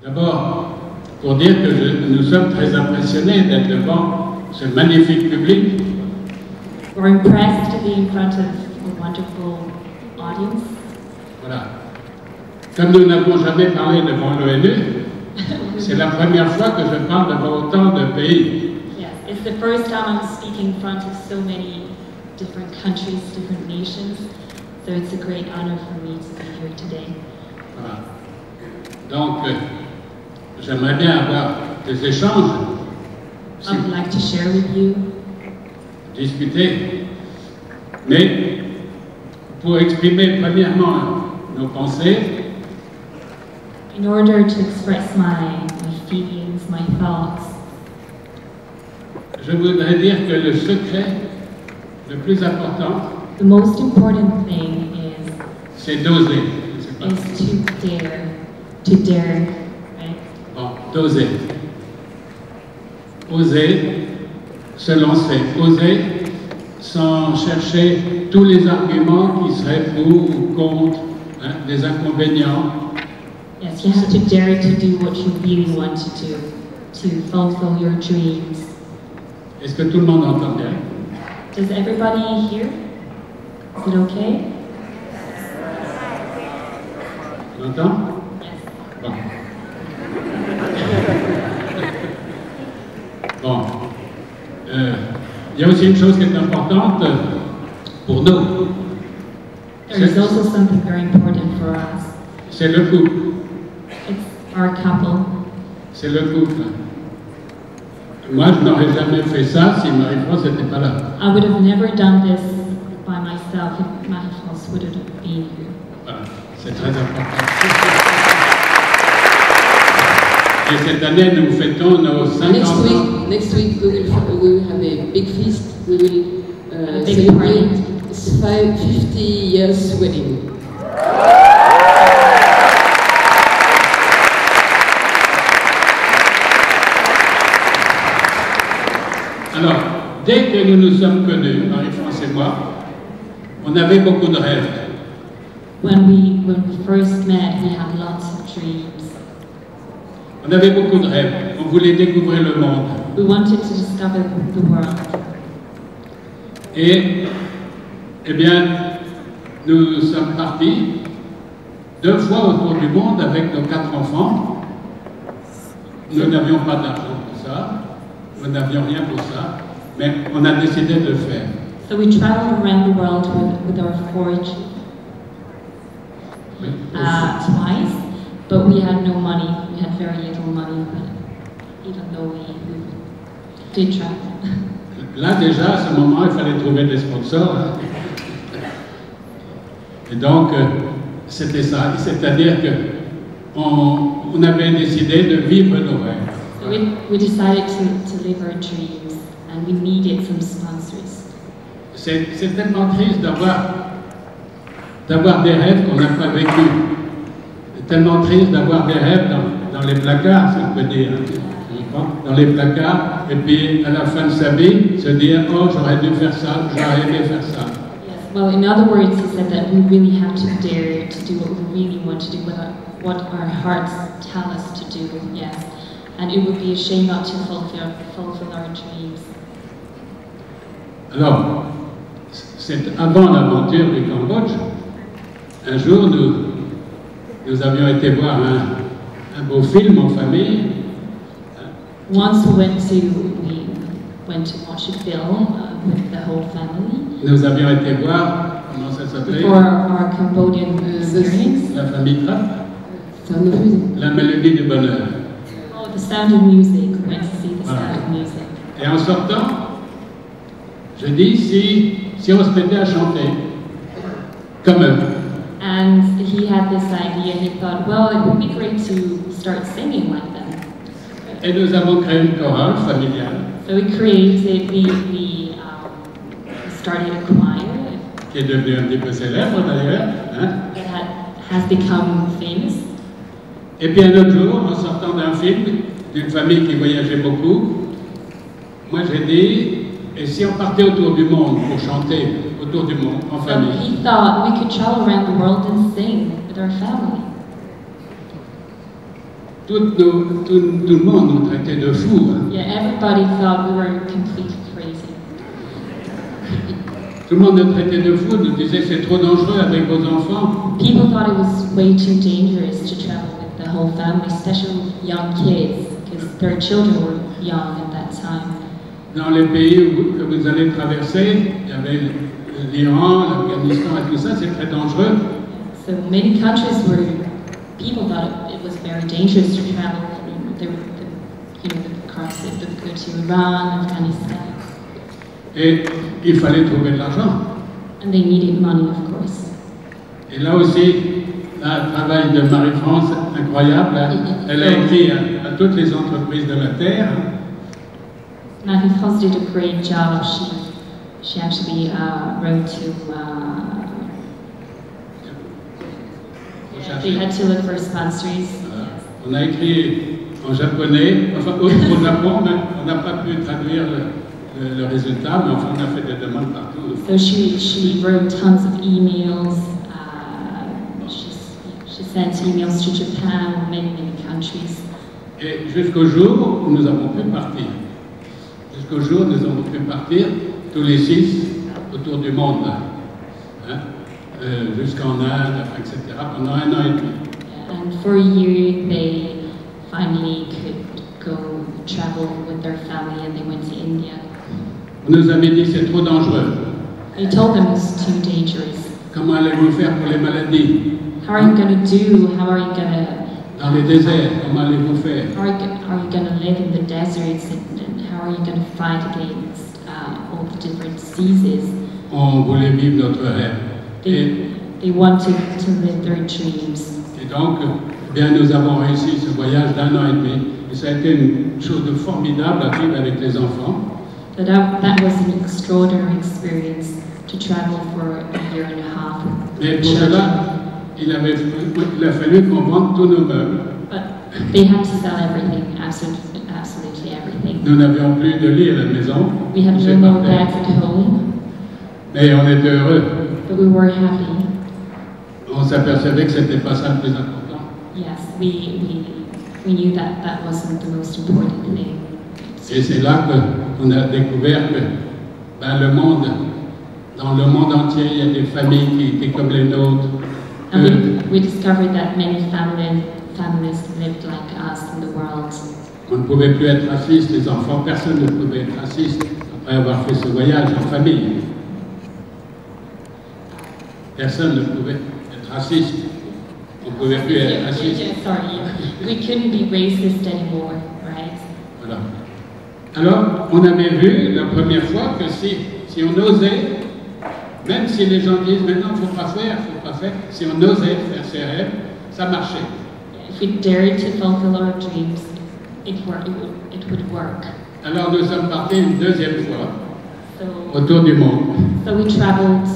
D'abord, pour dire que nous sommes très impressionnés d'être devant ce magnifique public. We're impressed to be in front of a wonderful audience. Voilà. Comme nous n'avons jamais parlé devant l'ONU, c'est la première fois que je parle devant autant de pays. Yes, it's the first time I'm speaking in front of so many different countries, different nations. So it's a great honor for me to be here today. Voilà. Donc, j'aimerais bien avoir des échanges. I would like to share with you. Discuter. Mais, pour exprimer premièrement nos pensées, in order to express my feelings, my thoughts, je voudrais dire que le secret le plus important, the most important thing is c'est d'oser. To dare, right? Bon, d'oser. Oser se lancer. Oser sans chercher tous les arguments qui seraient pour ou contre, hein, des inconvénients. Yes, you have to dare to do what you really want to do, to fulfill your dreams. Est-ce que tout le monde entend bien? Does everybody hear? Is it okay? On entend? Yes. Bon. Bon. Il y a aussi une chose qui est importante pour nous. There is also something very important for us. C'est le couple. It's our couple. C'est le couple. Moi, je n'aurais jamais fait ça si Marie-France n'était pas là. I would have never done this by myself if Marie-France wouldn't have been here. Voilà, c'est très important. Et cette année, nous fêtons nos 50 ans. Next week we will have a big feast. We will big celebrate 50 years wedding. Alors, dès que nous nous sommes connus, Marie-France et moi, on avait beaucoup de rêves. When we first met, we had lots of dreams. On avait beaucoup de rêves. On voulait découvrir le monde. We wanted to discover the world. Et, eh bien, nous sommes partis 2 fois autour du monde avec nos 4 enfants. Nous n'avions pas d'argent pour ça. Nous n'avions rien pour ça. Mais on a décidé de le faire. So we traveled around the world with our 4 children. Twice, but we had no money. We had very little money, but even though we did travel. Là, déjà, à ce moment, il fallait trouver des sponsors. Et donc, c'était ça. C'est-à-dire qu'on avait décidé de vivre nos rêves. So we decided to live our dreams, and we needed some sponsors. C'est tellement triste d'avoir des rêves qu'on n'a pas vécus. C'est tellement triste d'avoir des rêves dans les placards, si on peut dire. Dans les placards, et puis à la fin de sa vie, se dire « Oh, j'aurais dû faire ça, j'aurais aimé faire ça ». Yes. Well, in other words, he said that we really have to dare to do what we really want to do, what our hearts tell us to do, yes. And it would be a shame not to fulfill our dreams. Alors, c'est avant l'aventure du Cambodge. Un jour, nous avions été voir un beau film en famille. Once we went to watch a film with the whole family. Nous avions été voir, comment ça s'appelait? For our Cambodian experience. La famille Trapp. La mélodie du bonheur. Oh, the Sound of Music. We went to see the Sound of Music. Et en sortant, je dis si on se mettait à chanter comme eux. And he had this idea. He thought, well, it would be great to start singing like them. Et nous avons créé une chorale familiale. So we created, we started a choir. Qui est devenue un petit peu célèbre d'ailleurs. Hein? That has become famous. Et puis un autre jour, en sortant d'un film, d'une famille qui voyageait beaucoup, moi j'ai dit, et si on partait autour du monde pour chanter autour du monde, en famille? So he thought we could travel around the world and sing with our family. tout le monde nous traitait de fous. Hein. Yeah, everybody thought we were completely crazy. Tout le monde nous traitait de fous, nous disait c'est trop dangereux avec vos enfants. People thought it was way too dangerous to travel with the whole family, especially young kids, because their children were young at that time. Dans les pays que vous allez traverser, il y avait l'Iran, l'Afghanistan et tout ça, c'est très dangereux. So many countries where people thought it was very dangerous to travel. They were, across it, they go to Iran, Afghanistan. Et il fallait trouver de l'argent. And they needed money, of course. Et là aussi, un travail de Marie-France incroyable. Elle a écrit à toutes les entreprises de la Terre. Marie-France did a great job. She actually wrote to. They had to look for sponsors. On a écrit en japonais, enfin au Japon, mais on n'a pas pu traduire le résultat, mais enfin on a fait des demandes partout. So she wrote tons of emails. She sent emails to Japan, many countries. Et jusqu'au jour où nous avons pu partir. Jusqu'au jour où nous avons pu partir, tous les 6, autour du monde. Hein? Jusqu'en Inde, etc., pendant 1 an et demi. And for a year, they finally could go travel with their family, and they went to India. On nous avait dit c'est trop dangereux. They told them it was too dangerous. Comment allez-vous faire pour les maladies? How are you going to do? How are you going to? Dans les déserts, comment allez-vous faire? How are you going to live in the deserts, and how are you going to fight against all the different diseases? On voulait vivre notre rêve. They wanted to live their dreams. Et donc, eh bien, nous avons réussi ce voyage d'1 an et demi. Et ça a été une chose de formidable à vivre avec les enfants. But that was an extraordinary experience to travel for a year and a half. Mais pour cela, il a fallu qu'on vende tous nos meubles. But they had to sell everything, absolutely everything. Nous n'avions plus de lit à la maison. We had no more beds at home. Mais on était heureux. But we were happy. On s'apercevait que c'était pas ça le plus important. Yes, we knew that wasn't the most important thing. Et c'est là qu'on a découvert que dans le monde entier, il y a des familles qui étaient comme les nôtres. And we discovered that many families lived like us in the world. On ne pouvait plus être raciste, les enfants, personne ne pouvait être raciste après avoir fait ce voyage en famille. Personne ne pouvait être raciste. On ne pouvait plus être raciste. Sorry, we couldn't be racist anymore, right? Voilà. Alors, on avait vu la première fois que si on osait, même si les gens disent maintenant il ne faut pas faire, si on osait faire ses rêves, ça marchait. If we dared to fulfill our dreams, it would work. Alors nous sommes partis une deuxième fois autour du monde. So we traveled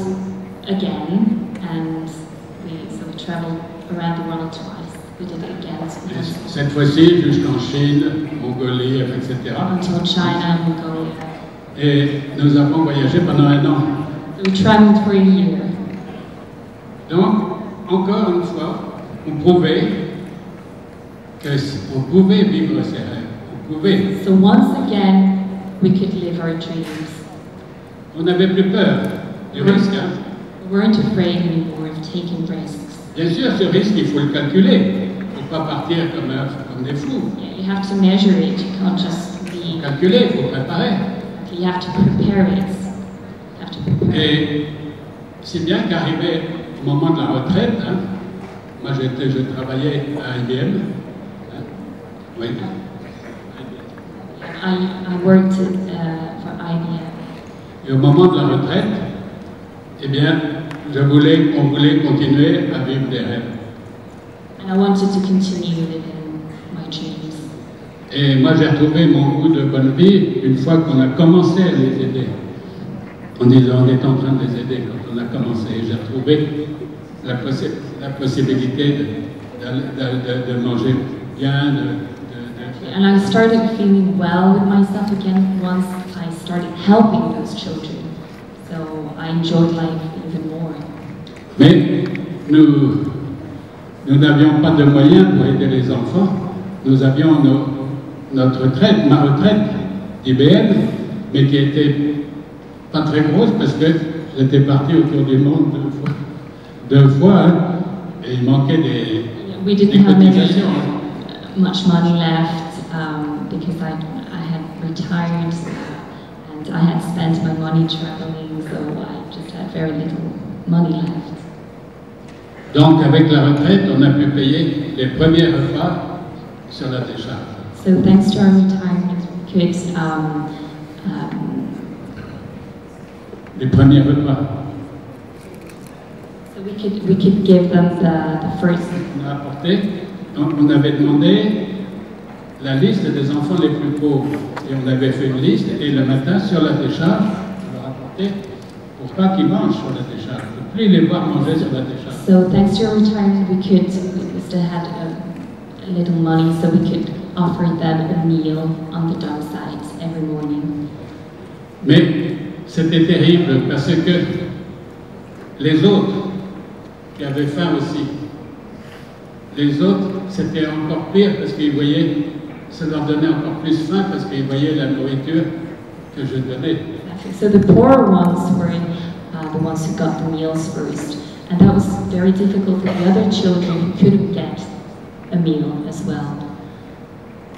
again, and we traveled around the world twice. We did it again. Cette fois-ci jusqu'en Chine, Mongolie, etc. Until China, Mongolia. Et nous avons voyagé pendant 1 an. So we traveled for a year. Donc, encore une fois, on prouvait qu'on pouvait vivre ses rêves. On pouvait. So once again, we could live our dreams. On n'avait plus peur du risque. Hein? We weren't afraid anymore of taking risks. Bien sûr, ce risque, il faut le calculer. Il ne faut pas partir comme des fous. Yeah, you have to measure it. You can't just be. Il faut calculer, il faut préparer. You have to prepare it. Et si bien qu'arrivé au moment de la retraite, hein, moi je travaillais à IBM. Hein, oui. I worked for IBM. Et au moment de la retraite, eh bien, on voulait continuer à vivre des rêves. And I wanted to continue living my dreams. Et moi j'ai retrouvé mon goût de bonne vie une fois qu'on a commencé à les aider. En disant, on est en train de les aider quand on a commencé. J'ai retrouvé la possibilité de manger bien, And I started feeling well with myself again once I started helping those children. So I enjoyed life even more. Mais nous n'avions pas de moyens pour aider les enfants. nous avions notre retraite, ma retraite d'IBM, mais qui était pas très grosse parce que j'étais parti autour du monde deux fois, hein, et il manquait des cotisations. Much money left because I had retired and I had spent my money traveling, so I just had very little money left. Donc avec la retraite, on a pu payer les premiers repas sur la décharge. So thanks to our retirement, we could les premiers repas. so we could give them the first. On a apporté, on avait demandé la liste des enfants les plus pauvres. Et on avait fait une liste, et le matin, sur la décharge, on leur apportait pour pas qu'ils mangent sur la décharge, pour plus les voir manger sur la décharge. So thanks to our retirement, we still had a little money, so we could offer them a meal on the dump sites every morning. Mais c'était terrible parce que les autres qui avaient faim aussi, les autres, c'était encore pire parce qu'ils voyaient, ça leur donnait encore plus faim parce qu'ils voyaient la nourriture que je donnais. So the poor ones were the ones who got the meals first, and that was very difficult for the other children who couldn't get a meal as well.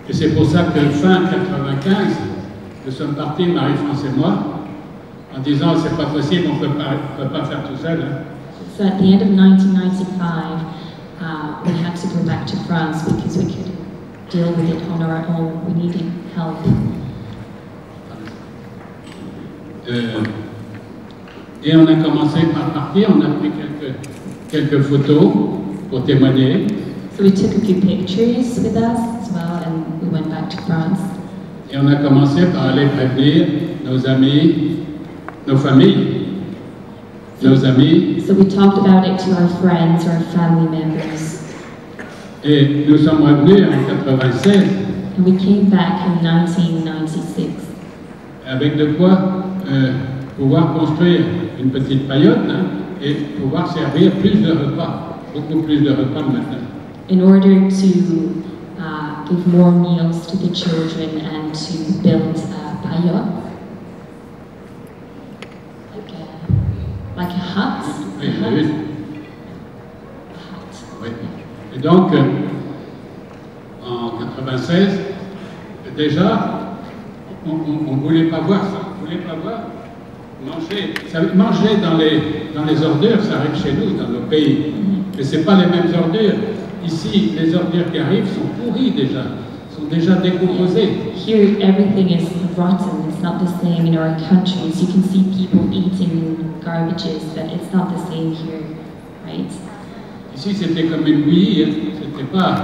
Et c'est pour ça que fin 95, nous sommes partis, Marie-France et moi, en disant c'est pas possible, on peut pas faire tout seul. Hein. So at the end of 1995, we had to go back to France because we couldn't deal with it on our own. We needed help. Et on a commencé par partir, on a pris quelques photos pour témoigner. So we took a few pictures with us as well, and we went back to France. Et on a commencé par aller prévenir nos amis, nos familles, nos amis. So we talked about it to our friends, our family members. Et nous sommes revenus en 96. And we came back in 1996. Avec de quoi pouvoir construire une petite paillote, hein, et pouvoir servir plus de repas, beaucoup plus de repas le matin. In order to give more meals to the children and to build a paillote, like a hut. Oui, oui. Oui. Et donc, en 96, déjà, on ne voulait pas voir ça. On ne voulait pas voir manger dans les ordures, ça arrive chez nous, dans nos pays. Mais ce n'est pas les mêmes ordures. Ici, les ordures qui arrivent sont pourries déjà, sont déjà décomposées. Here, everything is rotten. It's not the same in our countries. You can see people eating garbages, but it's not the same here, right? Ici, c'était comme une bouillie. Hein.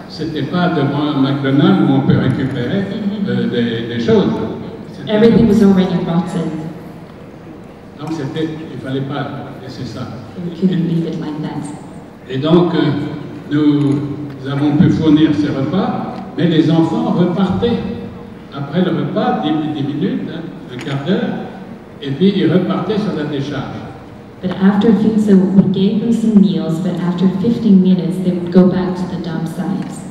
C'était pas devant un McDonald's où on peut récupérer des choses. Everything was already rotten. Donc, il fallait pas laisser ça. We couldn't leave it like that. Et donc, nous avons pu fournir ces repas, mais les enfants repartaient après le repas, 10 minutes, hein, un quart d'heure, et puis ils repartaient sur la décharge. But after food, so we gave them some meals, but after 15 minutes, they would go back to the dump sites.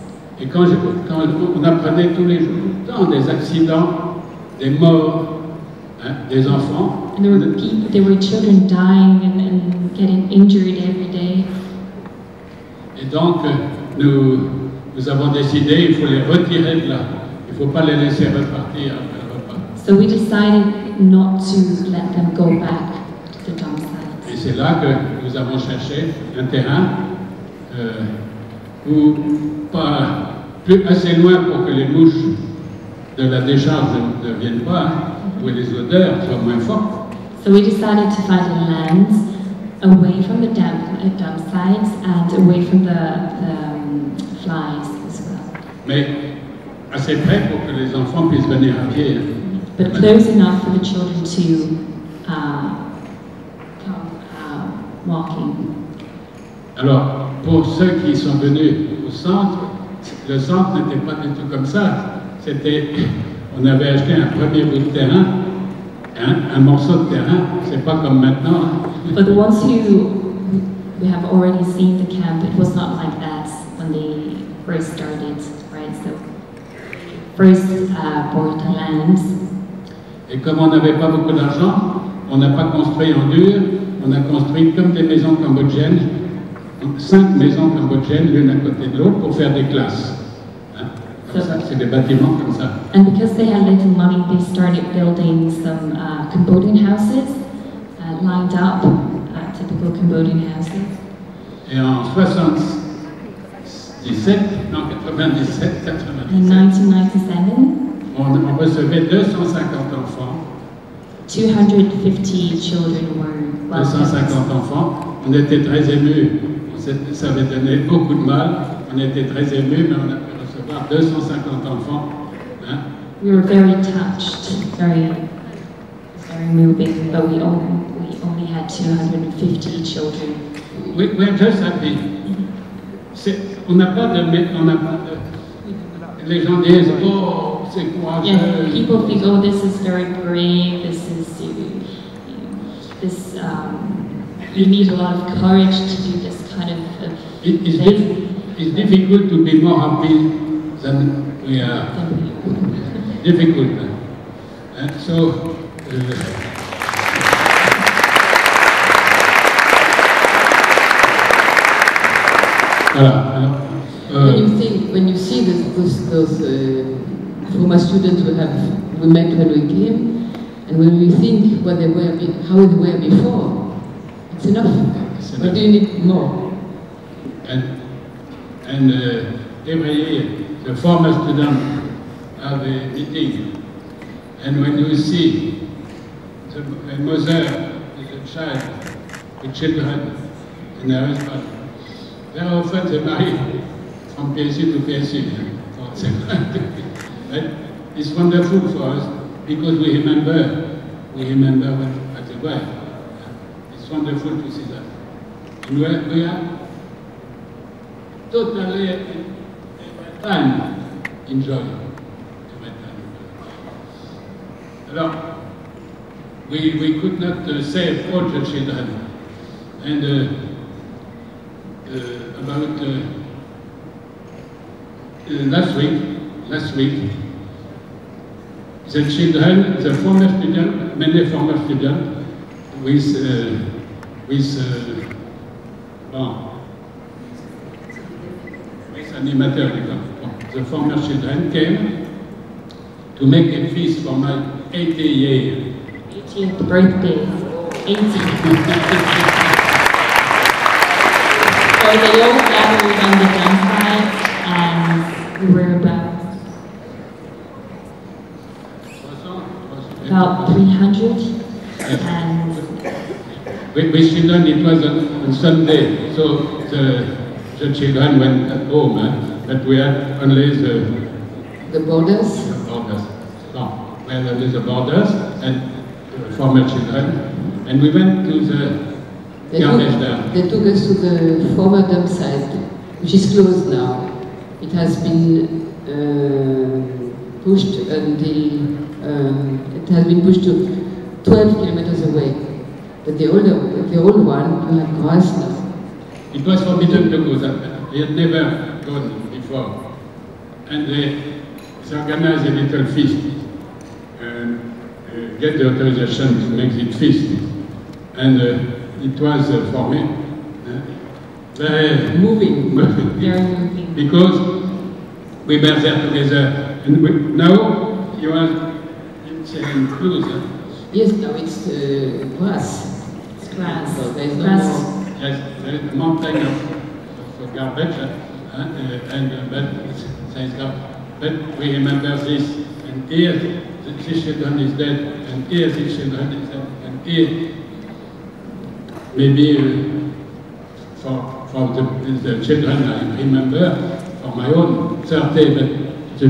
Et quand on apprenait tous les jours, des accidents, des morts, hein, des enfants. And there were children dying and getting injured every day. Et donc, nous avons décidé, il faut les retirer de là. Il ne faut pas les laisser repartir après le repas. So we decided not to let them go back to the dump sites. Et c'est là que nous avons cherché un terrain plus assez loin pour que les mouches de la décharge ne viennent pas, où les odeurs soient moins fortes. So we decided to find a land away from the dump sites and away from the flies as well. Mais assez près pour que les enfants puissent venir à pied. But close enough for the children to come walking. Alors, pour ceux qui sont venus au centre, le centre n'était pas du tout comme ça. On avait acheté un premier bout de terrain, un morceau de terrain, c'est pas comme maintenant. For the ones who have already seen the camp, it was not like that when they first started, right? So first bought the land. Et comme on n'avait pas beaucoup d'argent, on n'a pas construit en dur, on a construit comme des maisons cambodgiennes, 5 maisons cambodgiennes l'une à côté de l'autre pour faire des classes. Hein? Comme ça, c'est des bâtiments comme ça. And because they had little money, they started building some Cambodian houses lined up, typical Cambodian houses. Et en 97, non 97, 97, In 1997, on recevait 250 enfants. 250 children were welcomed. 250 enfants. On était très émus. Ça avait donné beaucoup de mal. On était très émus, mais on a pu recevoir 250 enfants. Hein? We were very touched, very moving, but we only had 250 children. We're just happy. On n'a pas de... Les gens disent, oh, c'est courageux. Yeah, people think, oh, this is very brave, you need a lot of courage to do this kind of thing. It's difficult to be more happy than we are. Difficult. So, voilà. When you see those former students we met when we came, and when we think what they were, how they were before, it's enough. What do you need more? And every year, the former students have a meeting, and when you see the mother, the child, the children, and the husband, very often they marry from PSU to PSU. It's wonderful for us because we remember what they were. It's wonderful to see that. And we are totally enjoy. Alors, we could not save all the children. And about last week, the children, the former students, many former students, with animateur, the former children came to make a feast for my 80th birthday. 80. So they all gathered on the campsite, and we were about 300. And with children, it was on Sunday, so the children went home, but we had only the borders. No, we had only the borders and former children, and we went to the garbage dump. They took us to the former dump site, which is closed now. It has been pushed until it has been pushed to 12 kilometers away. But the old one, you have grass now. It was forbidden to go there. We had never gone before. And they organized a little feast and get the authorization to make it feast. And it was for me very moving. Because we were there together. And now you are inclusive. Yes, now it's grass. It's grass. So there's no grass. more. Yes, there is a mountain of garbage, but we remember this, and here this children is dead, and here this children is dead, and here maybe for the children I remember, for my own 30, but the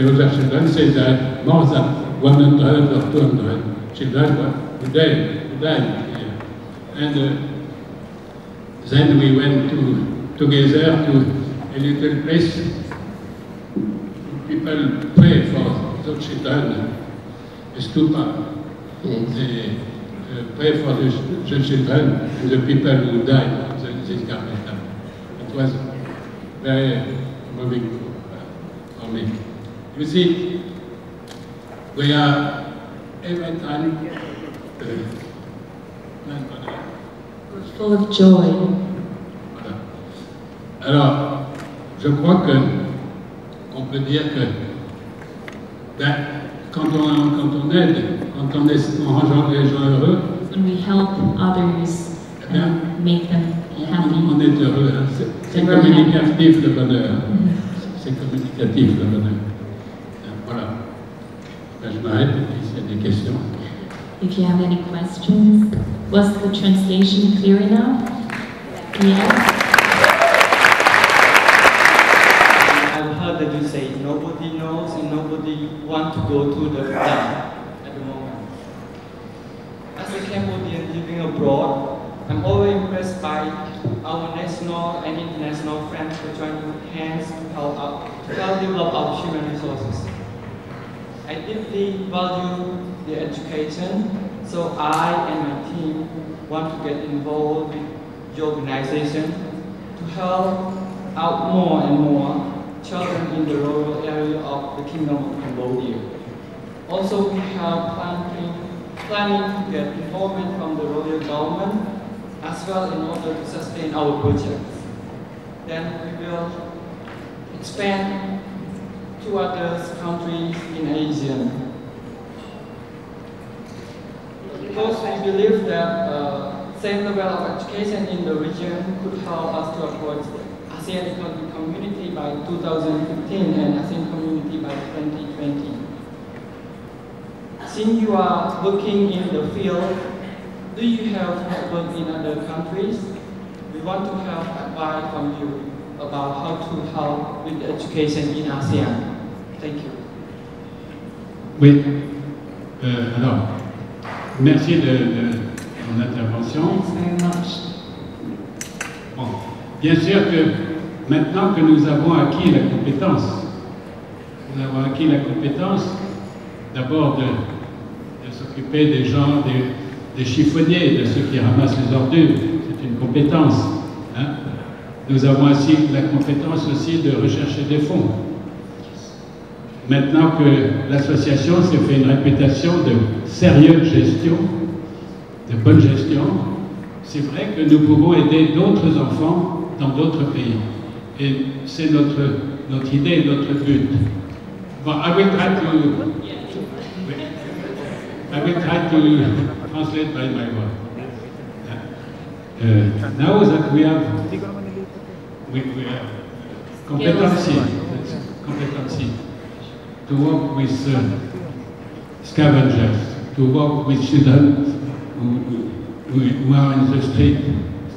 other children say that more than 100 or 200 children who died here. And then we went together to a little place. People pray for the children, a stupa. Yes. They pray for the children and the people who died in this garbage dump. It was very moving for me. You see, we are every time we're full of joy. Voilà. Alors, je crois que on peut dire que quand on aide, quand on rend les gens heureux, when we help others and make them happy, on est heureux. Hein? C'est communicatif le bonheur. C'est communicatif le bonheur. Voilà. Ben, je m'arrête s'il y a des questions. If you have any questions, was the translation clear enough? Yes. I've heard that you say nobody knows and nobody wants to go to the dam at the moment. As a Cambodian living abroad, I'm always impressed by our national and international friends who join hands to help develop our human resources. I deeply value the education, so I and my team want to get involved with your organization to help out more and more children in the rural area of the Kingdom of Cambodia. Also, we have planning to get involvement from the royal government as well in order to sustain our projects. Then we will expand to other countries in Asia. Because we believe that same level of education in the region could help us to approach the ASEAN Economic Community by 2015 and ASEAN Community by 2020. Since you are working in the field, do you have network in other countries? We want to have advice from you about how to help with the education in ASEAN. Thank you. Oui. Alors, merci de ton intervention. Thanks very much. Bon, bien sûr que maintenant que nous avons acquis la compétence, d'abord de s'occuper des gens, des chiffonniers, de ceux qui ramassent les ordures, c'est une compétence. Hein? Nous avons aussi la compétence aussi de rechercher des fonds. Maintenant que l'association s'est fait une réputation de sérieuse gestion, de bonne gestion, c'est vrai que nous pouvons aider d'autres enfants dans d'autres pays. Et c'est notre idée, notre but. Bon, I will try to translate by my word. Now that we have competency to work with scavengers, to work with children who are in the street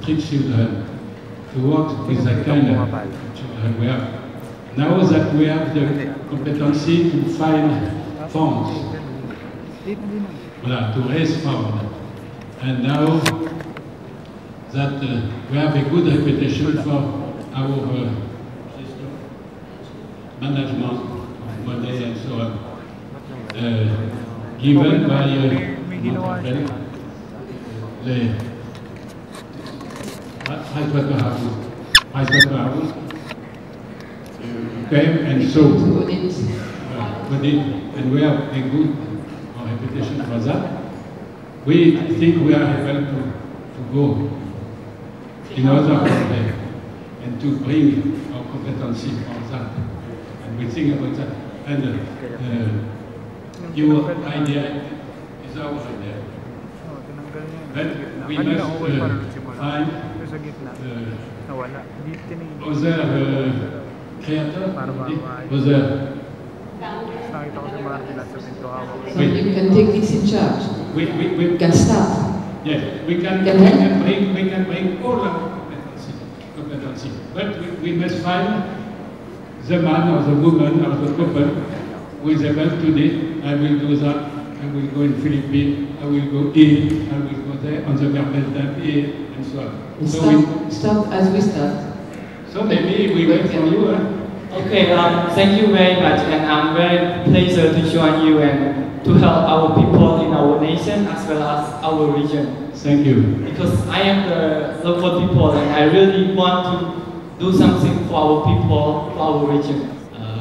children, to work with that kind of children we have. Now that we have the competency to find funds, to raise funds, and now that we have a good reputation for our management of money and so on, given by the Pricewaterhouse came and showed and we have a good reputation for that. We think we are able to go in other countries and to bring our competency on that. And we think about that. And your idea is our idea. But we must find other creators, other. So you can take this in charge. We can start. Yes, we can bring all our competency. But we must find the man or the woman or the couple who is able to do it. I will do that. I will go in Philippines. I will go here. I will go there on the Garbel Dam here and so on. So start as we start. So maybe we wait for you. Okay, thank you very much, and I'm very pleasure to join you and to help our people in our nation as well as our region. Thank you. Because I am the local people and I really want to do something for our people, for our region.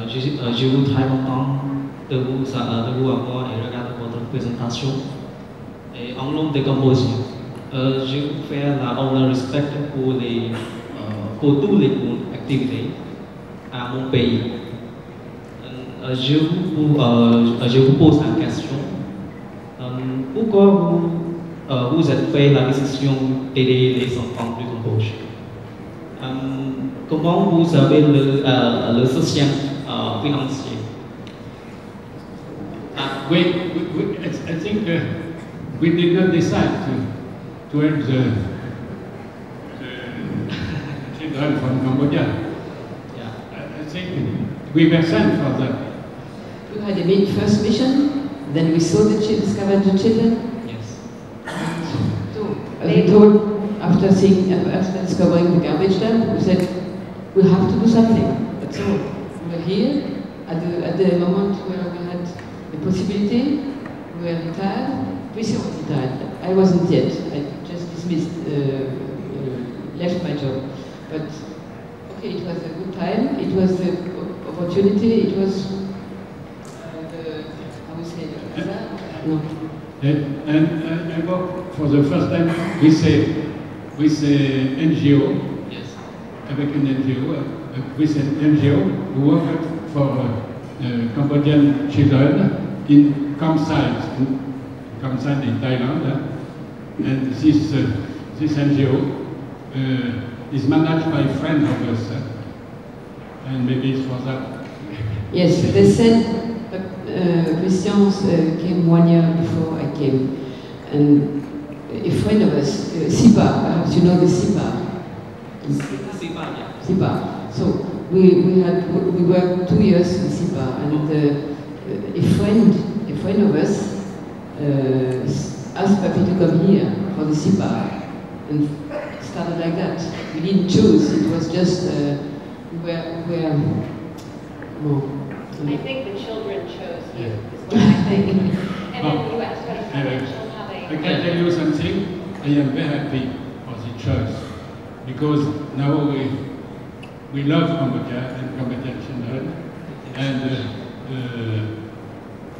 je vous très content de vous avoir et regarder votre présentation. Et en nom de Cambodge, je vous fais le respect pour toutes les activités à mon pays. Je vous pose la question. Pourquoi vous avez fait la décision d'aider les enfants du Cambodge? Comment vous avez le soutien financier? I think we did not decide to help the children from Cambodia. Yeah. I think we were sent for that. We had a first mission, then we saw discovered the children. Yes. So, as we told, after discovering the garbage dump, we said, we have to do something. That's all. We were here at the moment where we had the possibility. We were retired. Chrissy was retired. I wasn't yet. I just dismissed, left my job. But okay, it was a good time. It was the opportunity. It was how we say no. And I work for the first time with a NGO. Yes. Avec une NGO, with an NGO who worked for Cambodian children in campsites in Thailand. And this NGO is managed by a friend of us. And maybe it's for that. Yes, they said Christians came 1 year before I came. And a friend of us, SIPA, perhaps you know the SIPA. SIPA. So we worked 2 years in SIPA, and a friend of us asked Papi to come here for the SIPA, and it started like that. We didn't choose; it was just we were. I think the children chose you, is what I think. And then you asked about financial, how they... I can tell you something. I am very happy for the church, because now we love Cambodia and Cambodian children, and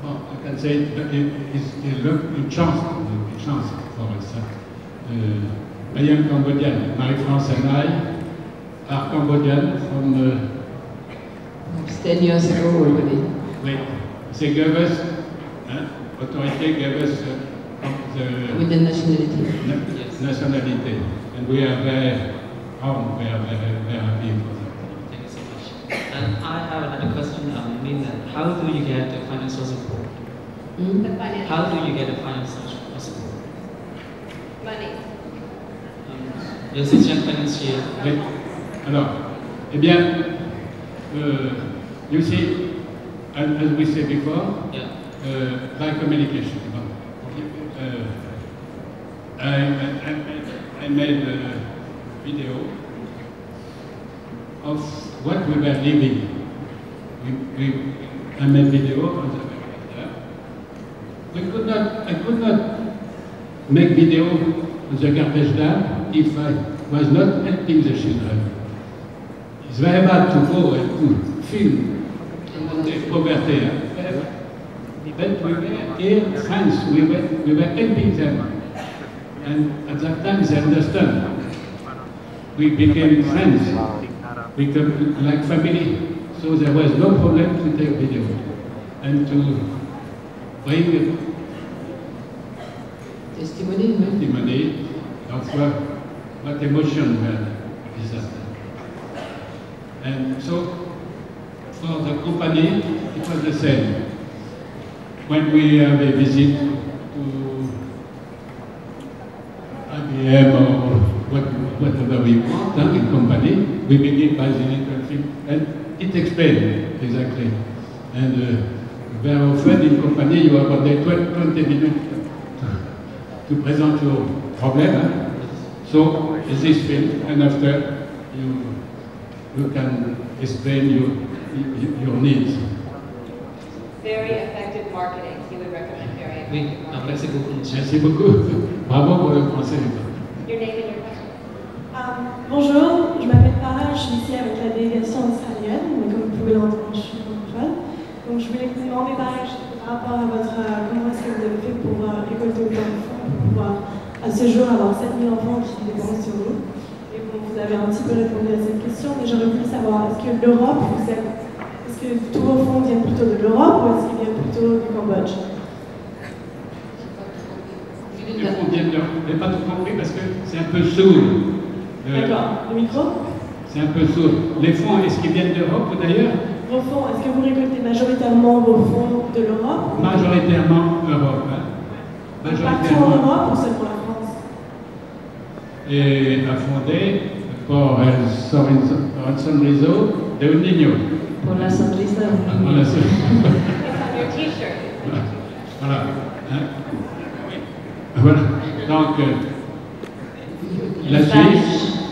well, I can say that it's a chance for us. I am Cambodian. My friends and I are Cambodian from 10 years ago already. Wait, they gave us, authority gave us with the nationality. Nationality, and we are very proud, we are very happy for that. Thank you so much. And I have another question. How do you get the financial support? How do you get the financial support? Money. Le soutien financier. Oui. Alors, eh bien, you see, as we said before, Yeah. by communication. I made a video of what we were living. I made video on the I could not make video on the garbage dump if I was not helping the children. It's very bad to go and to film the poverty. But we were here friends, we were helping them. And at that time they understand. We became friends, we became like family. So there was no problem to take video and to bring testimony of what emotion were disaster. And so for the company it was the same. When we have a visit to IBM or whatever we want in company, we begin by the little film, and it explains exactly. And very often in company you have only 20 minutes to present your problem. So this film, and after you can explain your needs. Very effective marketing. You would recommend very effective marketing. Merci beaucoup. Merci beaucoup. Bravo pour le français. Your name and your question. Bonjour, je m'appelle Farah, je suis ici avec la délégation australienne, mais comme vous pouvez l'entendre, je suis Donc je voulais vous demander pareil, par rapport à votre... comment est-ce que vous avez fait pour récolter autant de fonds pour pouvoir à ce jour avoir 7000 enfants qui dépendent sur vous. Et bon, vous avez un petit peu répondu à cette question, mais j'aurais voulu savoir, est-ce que l'Europe, est-ce que tous vos fonds viennent plutôt de l'Europe ou est-ce qu'ils viennent plutôt du Cambodge? Les fonds viennent de l'Europe. Je n'ai pas tout compris parce que c'est un peu sourd. D'accord. Le micro? C'est un peu sourd. Les fonds, est-ce qu'ils viennent d'Europe ou d'ailleurs? Vos fonds, est-ce que vous récoltez majoritairement vos fonds de l'Europe? Majoritairement Europe. Hein. Partout en Europe ou seulement la France? Et a fondé por el sorriso de un niño. Pour la sonrisa de un Voilà. niño. Your t-shirt. Voilà. Hein? Voilà. Donc,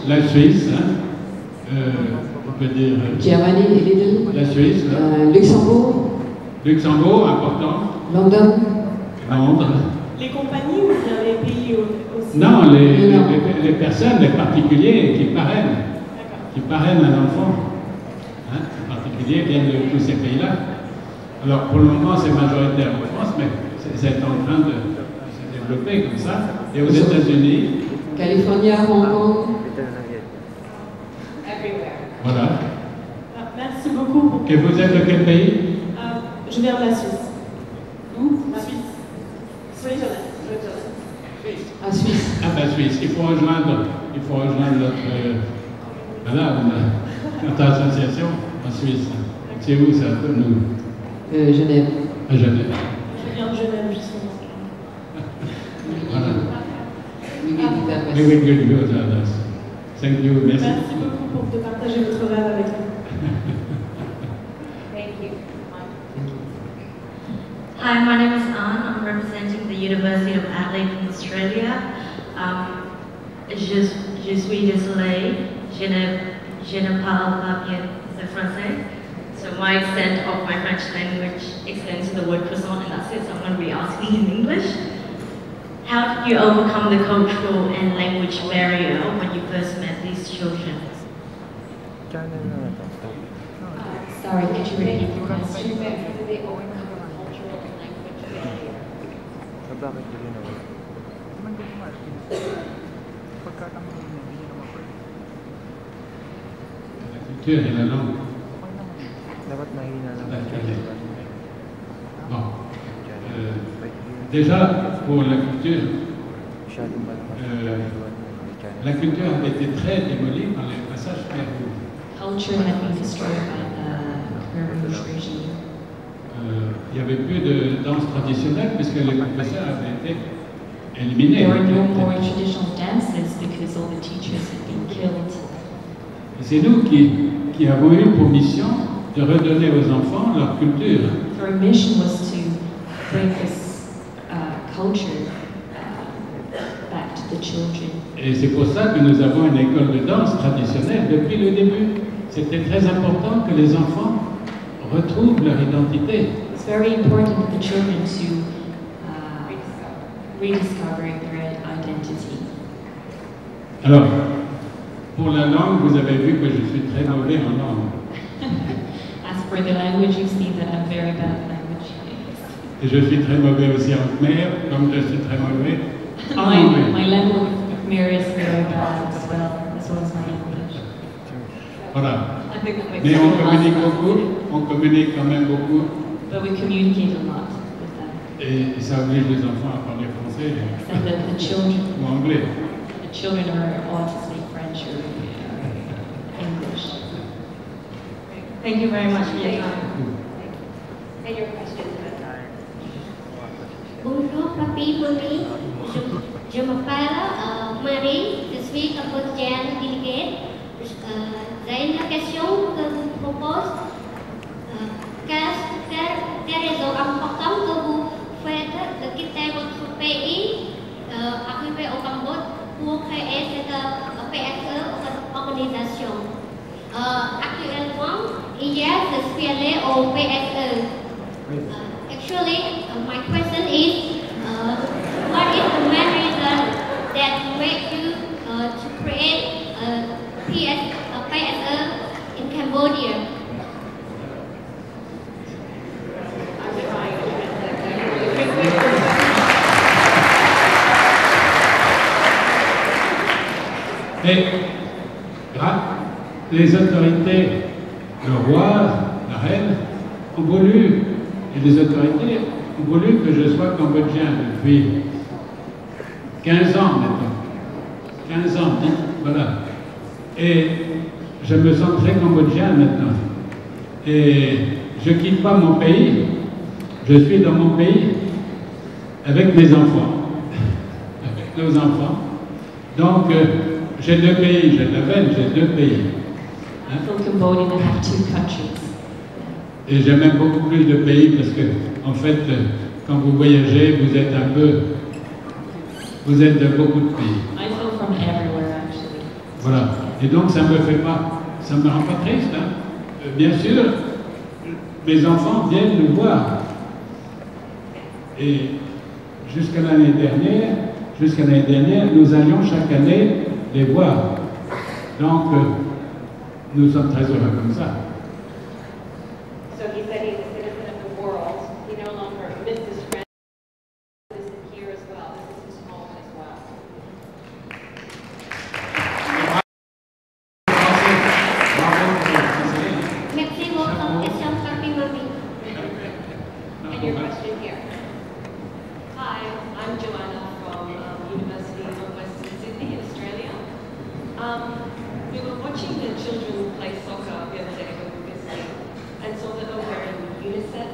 la Suisse, hein? On peut dire. Germany, a little. La Suisse. Luxembourg. Luxembourg, important. London. Londres. Les compagnies ou bien les pays aussi? Non, les personnes, les particuliers qui parrainent un enfant. Hein, les particuliers viennent de tous ces pays-là. Alors pour le moment, c'est majoritaire en France, mais c'est en train de se développer comme ça. Et aux États-Unis. Californie, Hong Kong. Everywhere. Voilà. Merci beaucoup. Et vous êtes de quel pays? Je viens de la Suisse. Où? La Suisse. Switzerland. En Suisse. Ah ben Suisse, il faut rejoindre notre, voilà, notre association en Suisse. C'est où ça, nous? Genève. À Genève. Je viens de Genève, justement. Voilà. Oui, We will go to others. Thank you. Merci. Merci beaucoup de partager votre rêve avec nous. Thank you. Hi, my name is Anne. I'm representing the University of Adelaide in Australia. Je suis désolée, je ne parle pas bien le français. So my extent of my French language extends to the word croissant, and that's it. So I'm going to be asking in English. How did you overcome the cultural and language barrier when you first met these children? Sorry, could you repeat the question? La culture et la langue. Bon. Déjà, pour la culture avait été très démolie par les passages Khmer Rouge. Culture had been destroyed by the Khmer Rouge regime. Il n'y avait plus de danse traditionnelle puisque les professeurs avaient été éliminés. There were no more traditional dances because all the teachers had been killed. Et c'est nous qui avons eu pour mission de redonner aux enfants leur culture. Our mission was to bring this culture back to the children. Et c'est pour ça que nous avons une école de danse traditionnelle depuis le début. C'était très important que les enfants retrouvent leur identité. It's very important for the children to rediscover their identity. Alors, pour la langue, vous avez vu que je suis très mauvais en langue. As for the language, you've seen that I'm very bad at language. Et je suis très mauvais aussi en khmer, comme je suis très mauvais en anglais. My level of Khmer is very bad as well as my English. Voilà. I think that makes Mais on communique sense. beaucoup, on communique quand même beaucoup. But we communicate a lot with them. Et ça oblige les enfants à parler français Except that the children, ou anglais. the children are all to speak French or English. Thank you very much for your time. And your question. Bonjour, Papi, Mommy. Je m'appelle Marie, je suis cambodgienne déléguée. J'ai une question que je vous propose. Quelles raisons importantes que vous faites de quitter votre pays, arriver au Cambodge pour créer cette PSE, cette organisation? Actuellement, hier, je suis allée au PSE. Actually, my question is, what is the main reason that made you to create a PSE in Cambodia? Et les autorités, le roi, la reine, ont voulu, et les autorités ont voulu que je sois cambodgien depuis 15 ans maintenant. 15 ans, voilà. Et je me sens très cambodgien maintenant. Et je ne quitte pas mon pays, je suis dans mon pays avec mes enfants, avec nos enfants. Donc, j'ai deux pays, j'ai la veine, j'ai deux pays. Hein? From Cambodia that have two countries. Et j'ai même beaucoup plus de pays parce que, en fait, quand vous voyagez, vous êtes un peu, vous êtes de beaucoup de pays. I feel from everywhere actually. Voilà. Et donc, ça me fait pas, ça me rend pas triste. Hein? Bien sûr, mes enfants viennent nous voir. Et jusqu'à l'année dernière, nous allions chaque année les voir. Donc, nous sommes très heureux comme ça. So he said he's a citizen of the world. He no longer missed his friends. This is here as well. This is his home as well. Merci beaucoup. Question papi mami. And your question here. Hi, I'm Joanna from University of Western Sydney in Australia. We were watching the children play soccer the other day when we were visiting and saw that they were wearing UNICEF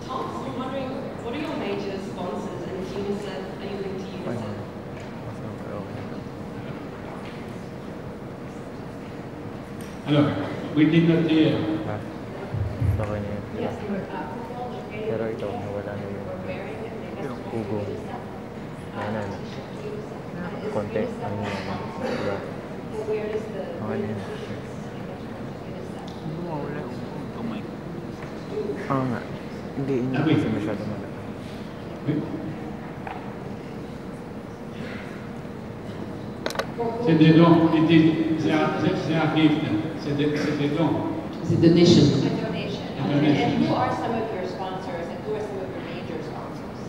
tops. I'm wondering, what are your major sponsors and is UNICEF, are you linked to UNICEF? Alors, we did not hear. Yes, they were Pero ito, nawala na yung hugong. Ayan na. Konti. Ang diba? Where is the Okay na yun. Oo nga. Hindi kasi masyado malaki. C'est des dons. C'est un gift. C'est des dons. It's a donation. a donation? And who are some of your sponsors and who are some of your major sponsors?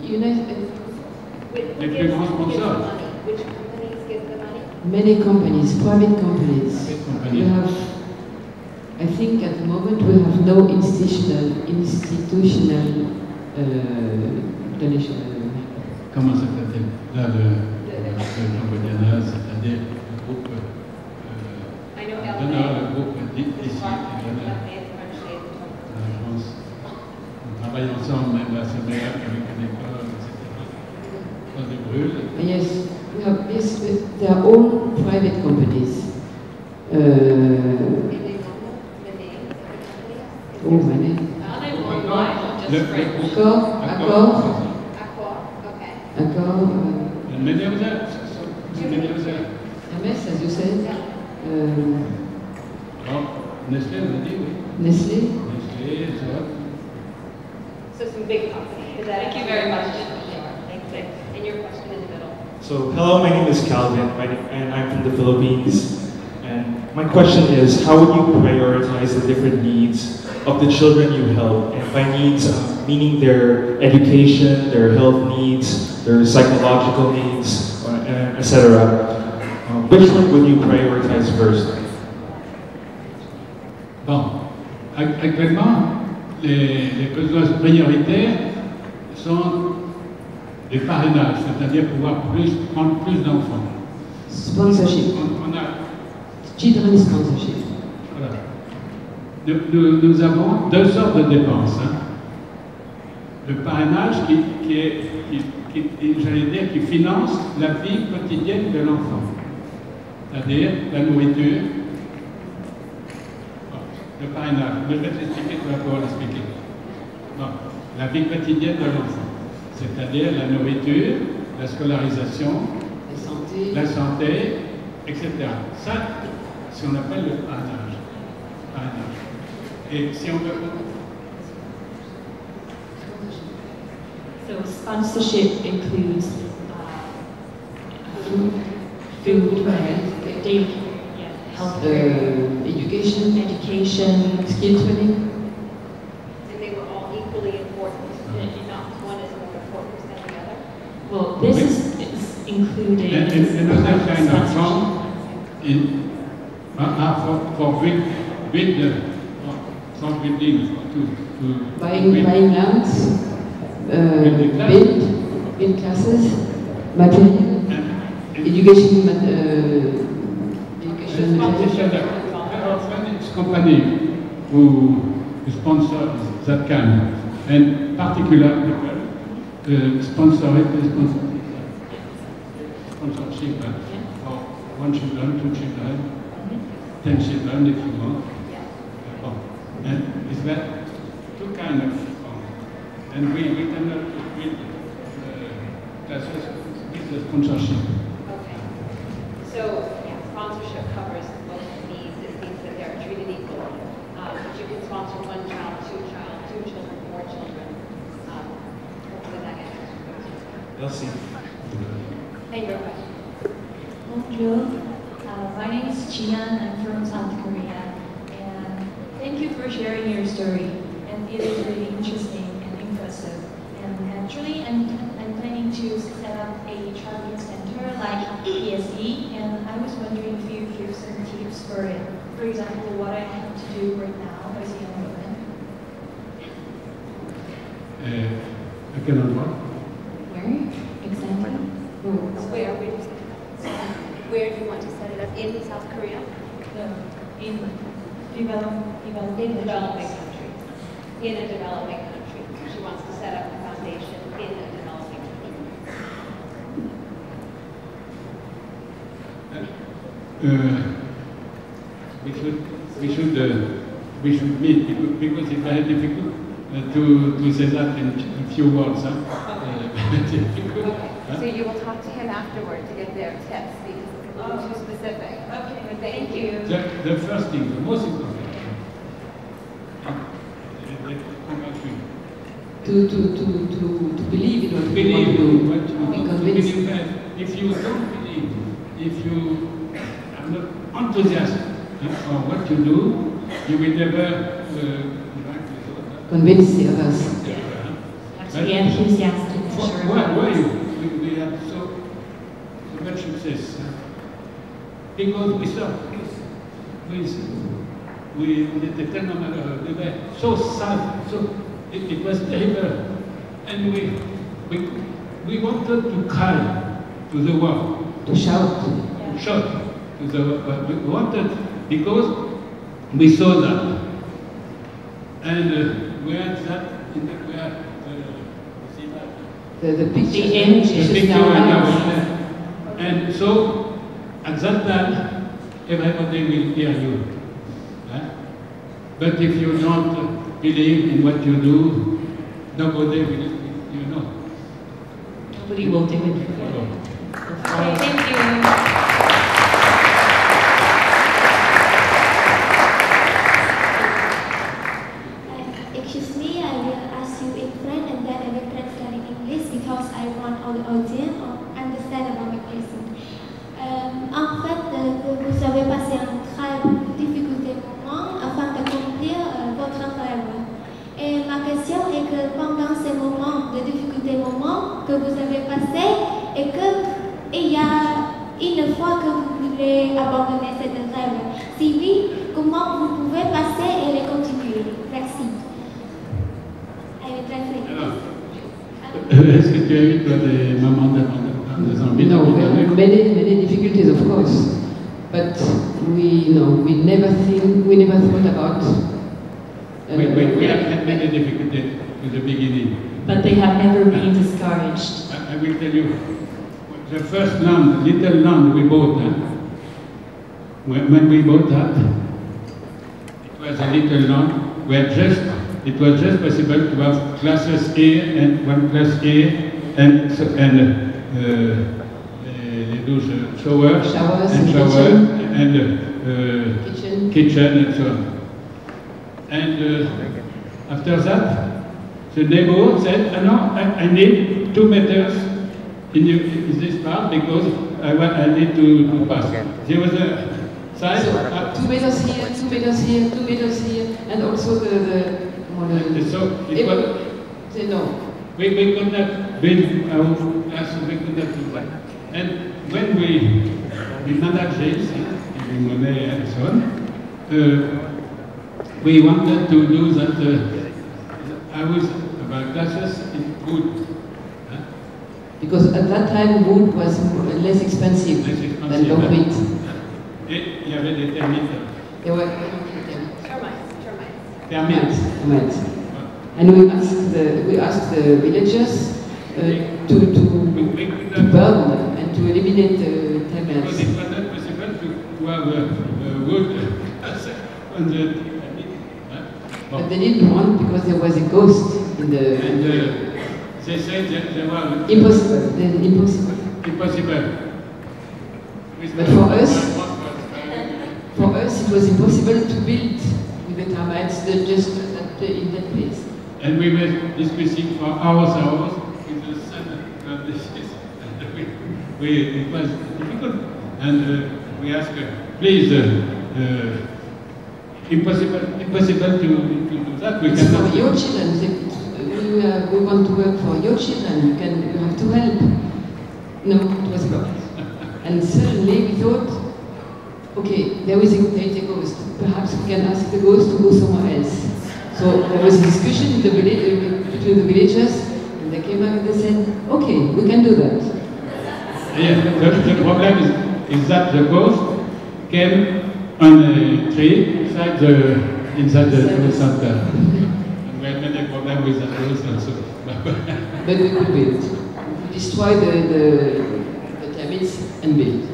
Les plus grands sponsors. Which companies give the money? Many companies, private companies. We have, I think at the moment we have no institutional donation. Comment ça s'appelle? Là, le Cambodien, c'est-à-dire le groupe le groupe d'ici, on travaille ensemble, même à Sourire, avec une école, etc. On est brûle. Yes, we have this with their own private companies. Oh, many. Are they worldwide or just French? Accord. Many of them. MS, as you said. Nestlé, on a dit, oui. Nestlé. Nestlé, ça. So some big companies. Thank you very much. Thanks. And your question in the middle. So, hello, my name is Calvin, and I'm from the Philippines. And my question is, how would you prioritize the different needs of the children you help? And by needs, meaning their education, their health needs, their psychological needs, etc. Which one would you prioritize first? Bon, actuellement, les besoins prioritaires sont les parrainages, c'est-à-dire pouvoir prendre plus d'enfants. Sponsorship. On a, Children sponsorship. voilà. Nous avons deux sortes de dépenses. Hein. Le parrainage j'allais dire, qui finance la vie quotidienne de l'enfant. C'est-à-dire la nourriture. Le parrainage, mais je vais t'expliquer, tu vas pouvoir l'expliquer. Bon, la vie quotidienne de l'enfant, c'est-à-dire la nourriture, la scolarisation, la santé, etc. Ça, c'est ce qu'on appelle le parrainage. Et si on veut... So sponsorship includes food, daily health, education, skill training. And they were all equally important. Not one is more important than the other. Well, this is included included. And another kind of fund for building to buying lands, build classes, material, education material. There are finance companies who sponsor that kind, and particular people sponsorship for 1 children, 2 children, 10 children if you want. And is that two kind of and we cannot build classes with the sponsorship. Okay. So yeah, sponsorship covers most needs. It means that they're treated equally. But you can sponsor 1 child, 2 children, 4 children. Hopefully that answers your question. Elsie. And your question. Bonjour. My name is Jian. I'm from South Korea. And thank you for sharing your story. And it is really interesting and impressive. And actually, I'm planning to set up a childcare center like PSE. And I was wondering if you give some tips for it. For example, what I have to do right now as a young woman. I cannot work. Where exactly? Where do you want to set it up? In South Korea? No, in developing countries. In a developing country. She wants to set up a foundation in a developing country. We should meet because it's very difficult to say that in a few words. Okay. So you will talk to him afterward to get their tips because it's a little too specific. Okay, thank you. The first thing, the most important. To believe in what you want to do. Be convinced. If you don't believe, if you are not enthusiastic for what you do, you will never convince the others. Have to be enthusiastic. Why we have so much success? Because we saw we était tellement malheureux, we were so sad, so it was terrible, and we wanted to cry to the world, to shout to the world, but we wanted because we saw that, and we had that in the the picture, the picture and so at that time everybody will hear you. But if you don't believe in what you do, nobody will, Nobody will do it for you. Okay, thank you. Excuse me, I will ask you in French and then I will translate in English because I want all the audience to understand about my question. En fait, vous avez passé un très difficile moment afin d'accomplir votre rêve. Et ma question est que pendant ces moments de difficulté, que vous avez passé, et que il y a une fois que vous voulez abandonner cette rêve, si oui, comment vous pouvez passer et les continuer? Merci. Est-ce que tu as eu toi des moments des envies? No, many difficulties, of course, but we never thought about. We have had many difficulties in the beginning. But they have never been discouraged. I will tell you, the first land, little land we bought, when we bought that, it was a little land where it was just possible to have classes here and one class here and showers and kitchen and so on. And after that, the neighbor said, no, I need 2 meters in this part because I need to pass. There was a size. So, 2 meters here, 2 meters here, 2 meters here, and also so it was. No. We could not build our class, we could not do that. And when we managed this, in Monet and so on, we wanted to do that. I was about classes in wood. Because at that time, wood was less expensive than concrete. Et il y avait des termites. There were Termites. termites. And we asked the villagers to burn and to eliminate the termites. It was not possible to have wood on the termite. But they didn't want because there was a ghost in the... They said that there were... Impossible. Impossible. Impossible. But for us it was impossible to build with the termites just in that place. And we were discussing for hours with the son of this. It was difficult. And we asked her, please, impossible to do that. It's for your children. We want to work for your children. You have to help. No, it was blocked. And suddenly we thought, okay, there is a ghost. Perhaps we can ask the ghost to go somewhere else. So there was a discussion between the villagers, and they came up and they said, okay, we can do that. Yeah, the problem is that the ghost came on a tree inside the center. And we had many problems with that ghost also. But we could build. We destroy the termites and build.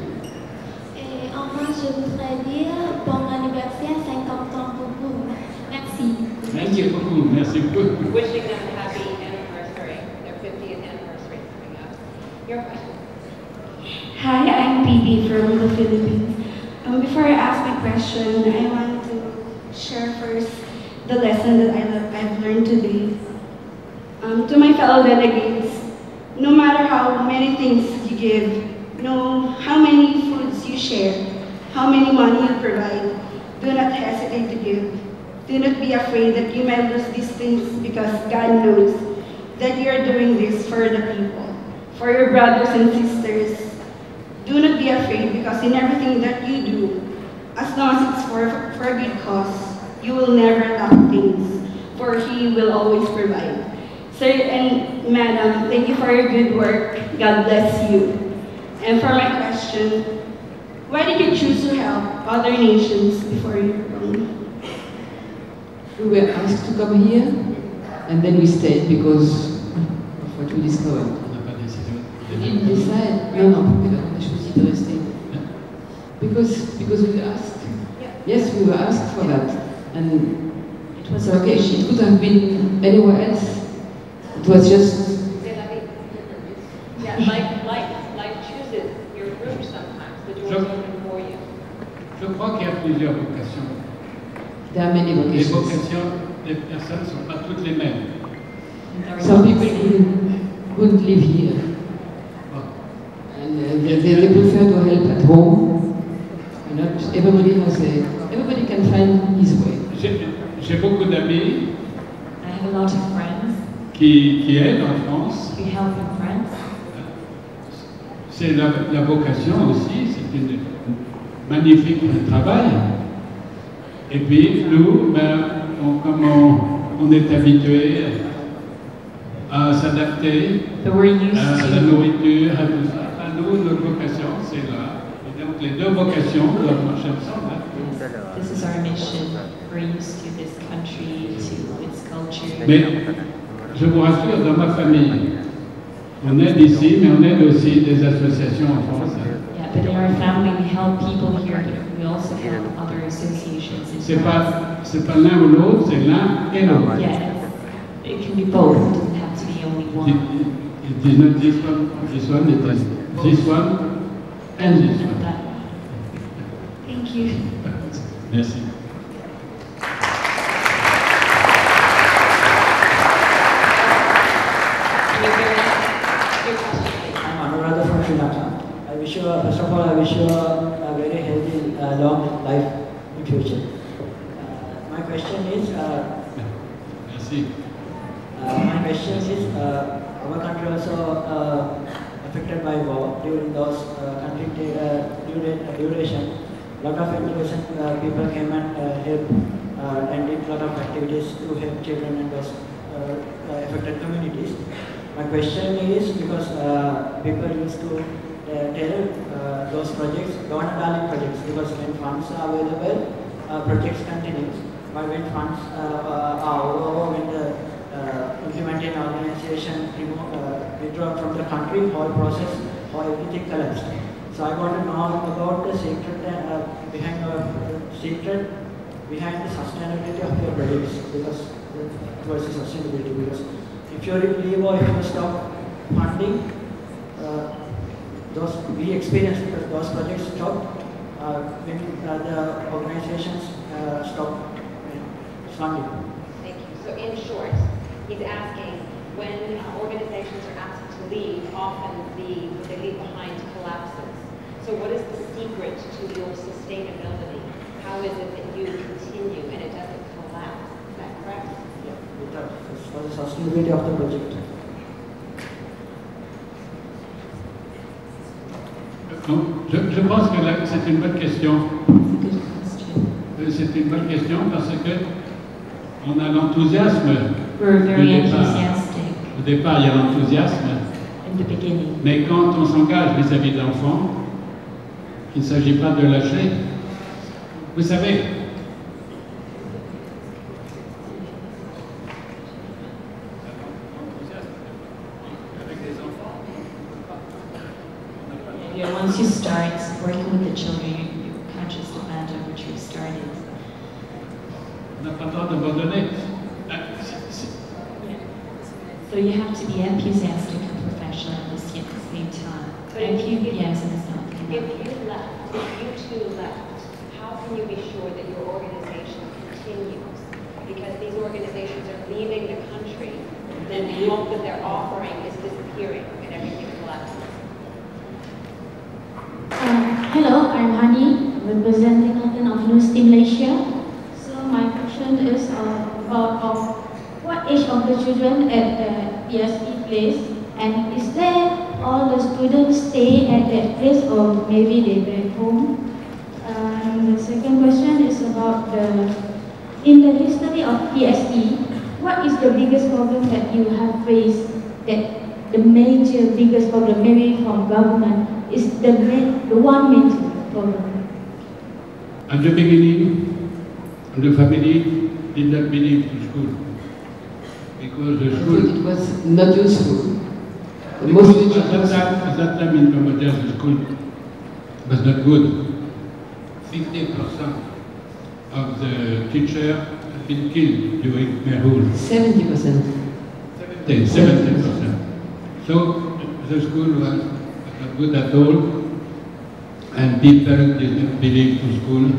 Et enfin, je voudrais dire bon anniversaire, 50 ans pour vous. Merci. Merci beaucoup, merci beaucoup. Wishing them a happy anniversary, their 50th anniversary coming up. Your question. Hi, I'm Bibi from the Philippines. Before I ask my question, I want to share first the lesson that I've learned today. To my fellow delegates, no matter how many things you give, how many foods you share, how many money you provide, do not hesitate to give. Do not be afraid that you might lose these things because God knows that you are doing this for the people, for your brothers and sisters. Do not be afraid because in everything that you do, as long as it's for a good cause, you will never lack things, for He will always provide. Sir and Madam, thank you for your good work. God bless you. And for my question, why did you choose to help other nations before your own? We were asked to come here, and then we stayed because of what we discovered. We didn't decide. No, we don't choose to rester. Because we were asked. Yes, we were asked for that, and it was okay. It could have been anywhere else. It was just. Yeah, life chooses your group sometimes. The doors open for you. Je crois qu'il y a plusieurs vocations. There are many vocations. Les vocations des personnes ne sont pas toutes les mêmes. Some people couldn't live here. And they prefer to help at home. Not everybody can find his way. J'ai beaucoup d'amis. I have a lot of friends. Qui aident en France. Who help in France. C'est la vocation aussi. C'est une magnifique travail. Et puis nous, comme on est habitué à s'adapter à la nourriture, à tout ça. Enfin, nous, notre vocation, c'est là. Et donc les deux vocations doivent marcher ensemble. This is our mission. We're used to this country, to its culture. Mais je vous rassure, dans ma famille, on aide ici, mais on aide aussi des associations en France. Yeah, but in our family we help people here, but we also help other associations. C'est pas l'un ou l'autre, c'est l'un et l'autre. Yeah, it can be both. It doesn't have to be only one. It is not this one, it is this one, and this one. Thank you. Merci. First of all, I wish you a very healthy, long life in future. My question is, Merci. My question is, our country also affected by war during those conflict duration. A lot of education people came and helped and did a lot of activities to help children in those affected communities. My question is, because people used to tell those projects, donor-darling projects, because when funds are available, projects continues. But when funds are over, when the implementing organization withdraw from the country, whole process or everything collapsed. So I want to know about the secret behind the sustainability of your projects, because towards the sustainability. Because if you leave or if you stop funding, we experienced because those projects stopped when the organizations stopped funding. Thank you. So in short, he's asking, when organizations are asked to leave, often what they leave behind collapses. So what is the secret to your sustainability? How is it that you continue and it doesn't collapse? Is that correct? Yeah, for the sustainability of the project. Je pense que c'est une bonne question. C'est une bonne question parce que on a l'enthousiasme. Au départ, il y a l'enthousiasme. Mais quand on s'engage vis-à-vis de l'enfant, il ne s'agit pas de lâcher. Vous savez, once you start working with the children, you can't just abandon what you've started. On n'a pas le droit d'abandonner. So you have to be enthusiastic and professional at the same time. Enthusiasm is not enough. If you two left, how can you be sure that your organization continues? Because these organizations are leaving the country, then the help that they're offering is disappearing and everything collapses. Hello, I'm Hani, representing of University Malaysia. So my question is about what age of the children at the PSE place, and is there all the students stay at that place or maybe they back home? The second question is about in the history of PSE, what is the biggest problem that you have faced, that the biggest problem, maybe from government, is the one major problem? At the beginning, the family did not believe to school. Because the school... It was not useful. At that time in Cambodia, the school was not good. 50% of the teachers had been killed during their rule. 70%. 70%. So the school was not good at all, and people didn't believe to school.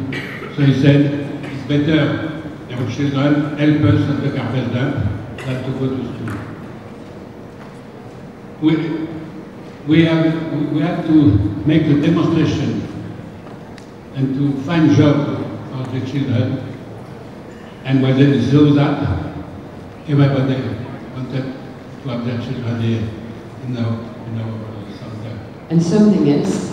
So he said, it's better our children help us at the garbage dump than to go to school. We have to make a demonstration and to find job for the children. And when they saw that, everybody wanted to have their children here in our center. And something else,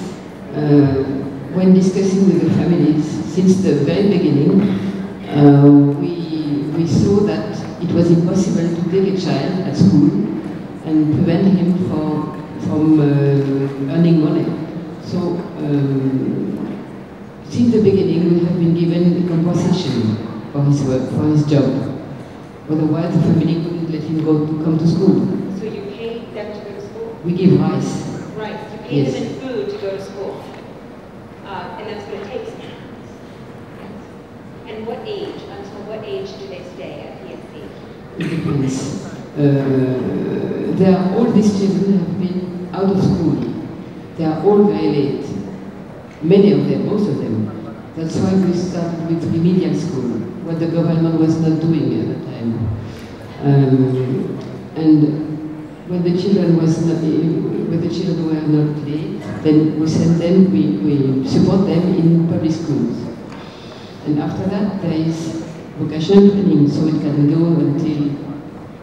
when discussing with the families, since the very beginning, we saw that it was impossible to take a child at school and prevent him from earning money. So, since the beginning, we have been given compensation for his work, for his job. Otherwise, the family couldn't let him come to school. So you paid them to go to school? We give rice. Right, you pay them in food to go to school. And that's what it takes. And what age, until what age do they stay at PSE? It depends. All these children have been out of school. They are all very late. Many of them, most of them. That's why we started with remedial school, what the government was not doing at the time. And when the children were not late, then we send them, we support them in public schools. And after that, there is vocational training, so it can go until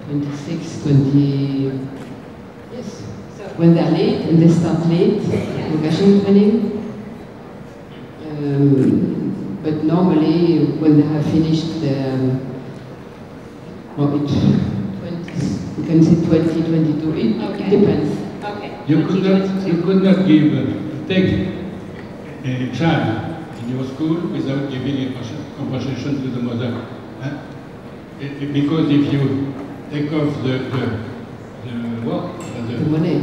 26, 20. Yes. So when they're late and they start late, vocation training. But normally, when they have finished their, you can say 20, 22, it depends. Okay. You could not take a child in your school without giving a compensation to the mother. Huh? Because if you take off the work, the money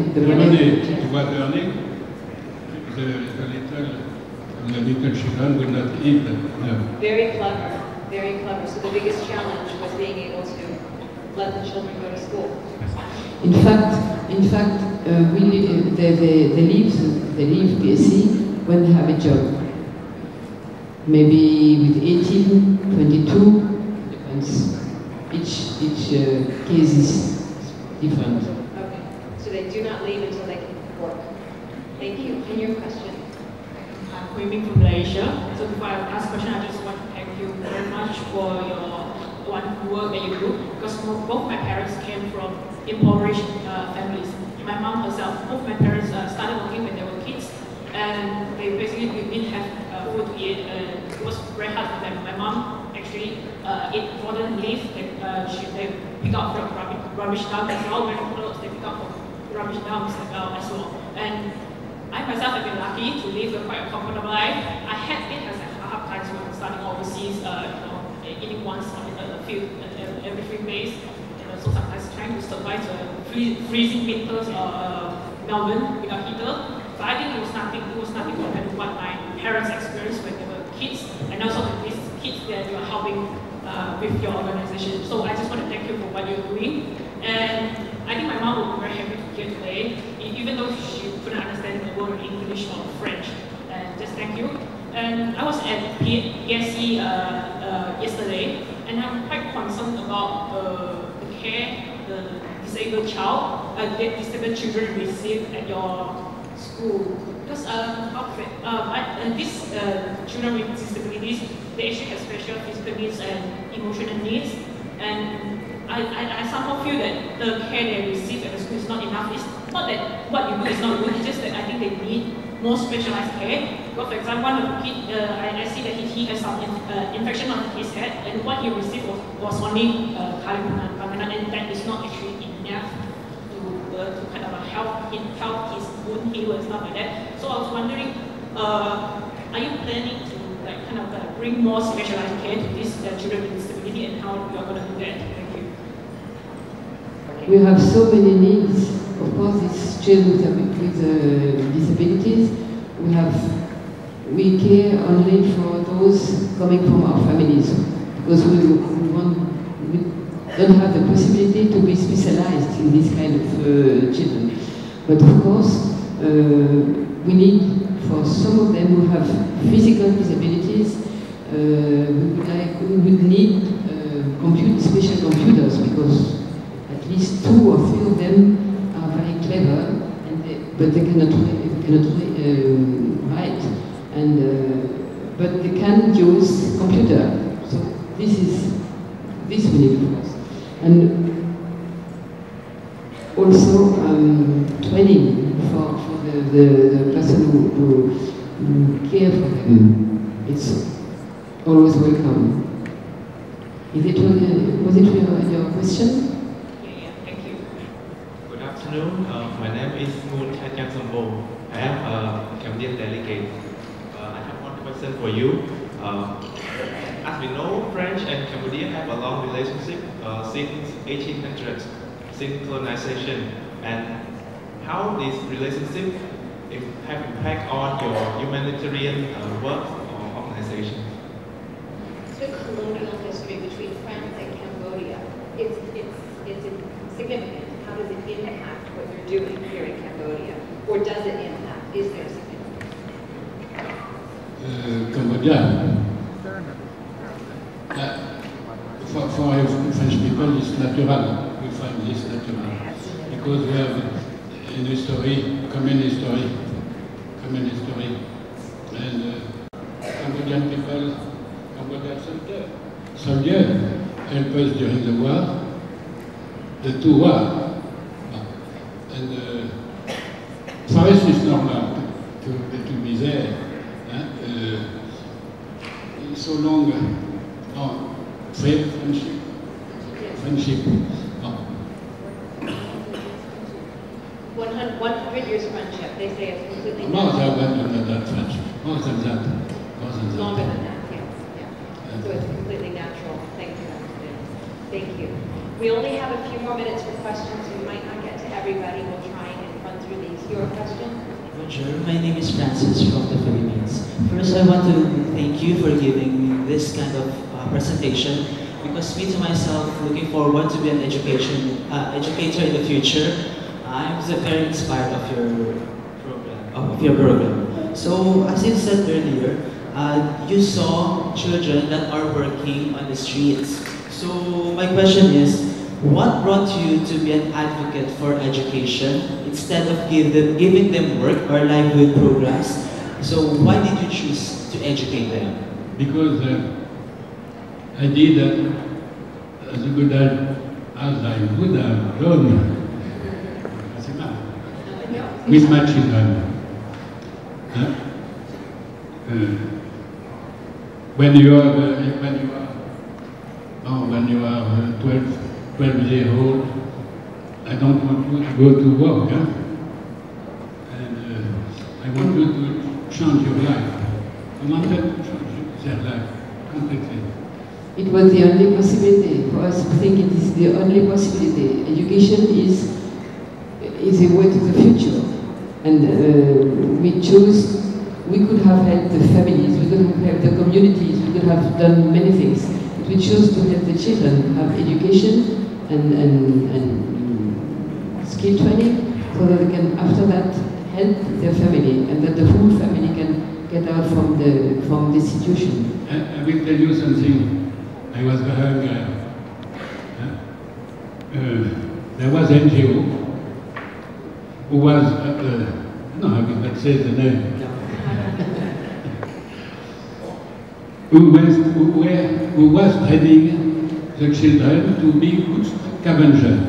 he was earning, the little children will not eat. No. Very clever, very clever. So the biggest challenge was being able to let the children go to school. In fact, they leave BSc when they have a job. Maybe with 18, 22, depends. Each case is different. Okay, so they do not leave until they can work. Thank you. And your question? I'm Quiming from Malaysia. So before I ask a question, I just want to thank you very much for your wonderful work that you do. Because both my parents came from impoverished families. My mom herself, both my parents started working when they were kids, and they basically didn't have food to eat. It was very hard for them. My mom actually ate modern leaf. They pick up from rubbish dumps as well. When clothes, they pick up from rubbish dumps as well. And I myself have been lucky to live quite a comfortable life. I had been as a hard times when starting overseas, eating once every 3 days. So sometimes trying to survive the freezing winters of Melbourne without heater. But I think it was nothing compared to what my parents experienced when they were kids, and also these kids that you are helping with your organization. So I just want to thank you for what you're doing. And I think my mom will be very happy to hear today, even though she couldn't understand the word in English or French. And just thank you. And I was at PSC yesterday, and I'm quite concerned about the care the disabled disabled children receive at your school. Because these children with disabilities, they actually have special physical needs and emotional needs. And I somehow feel that the care they receive at the school is not enough. It's not that what you do is not good, it's just that I think they need more specialized care. Because for example, one of the kids, I see that he has some infection on his head, and what he received was only Kalimantan, and that is not actually enough to kind of help his wound heal and stuff like that. So I was wondering, are you planning to bring more specialized care to these children with disability, and how you are going to do that? Thank you. We have so many needs. Of course, these children with disabilities, we care only for those coming from our families, because we don't have the possibility to be specialized in this kind of children. But of course, we need, for some of them who have physical disabilities, we would need special computers, because at least 2 or 3 of them are very clever, but they cannot write, but they can use computer. So this we need, of course. And also training for the person who care for them. It's always welcome. Was it your question? Yeah, thank you. Good afternoon. My name is Moon Chatyan Sambo. I am a Cambodian delegate. I have one question for you. As we know, French and Cambodia have a long relationship since 1800s, since colonization. And how this relationship have impact on your humanitarian work or organization? The colonial history between France and Cambodia, it's significant. How does it impact what you're doing here in Cambodia? Or does it impact? Is there significance? Cambodia, for French people, it's natural. We find this natural. Because we have an history, common history. And Cambodian people, Cambodian soldiers helped us during the war, the 2 wars. And Forest is normal to be there. So long, friendship. Oh. 100 years friendship. They say it's completely More natural. than that friendship. More than that. Longer than that, yeah. So it's completely natural. Thank you. Thank you. We only have a few more minutes for questions. We might not get to everybody. We'll try and run through these. Your question? Bonjour, my name is Francis from the Philippines. First, I want to thank you for giving me this kind of presentation, because me to myself, looking forward to be an educator in the future. I'm very inspired of your program. So, as you said earlier, you saw children that are working on the streets. So, my question is, what brought you to be an advocate for education instead of giving them work or livelihood programs? So why did you choose to educate them? Because I did as good as I would have done with my children. When you are 12 years old, I don't want you to go to work, and I want you to change your life. I wanted to change their life completely. It was the only possibility for us to think it is the only possibility. Education is a way to the future, and we chose. We could have helped the families, we could have helped the communities, we could have done many things. But we chose to help the children have education and skill training, so that they can, after that, help their family, and that the whole family can get out from the situation. I will tell you something. I was behind. There was NGO who was no, I will not say the name. who was training the children to be good scavengers.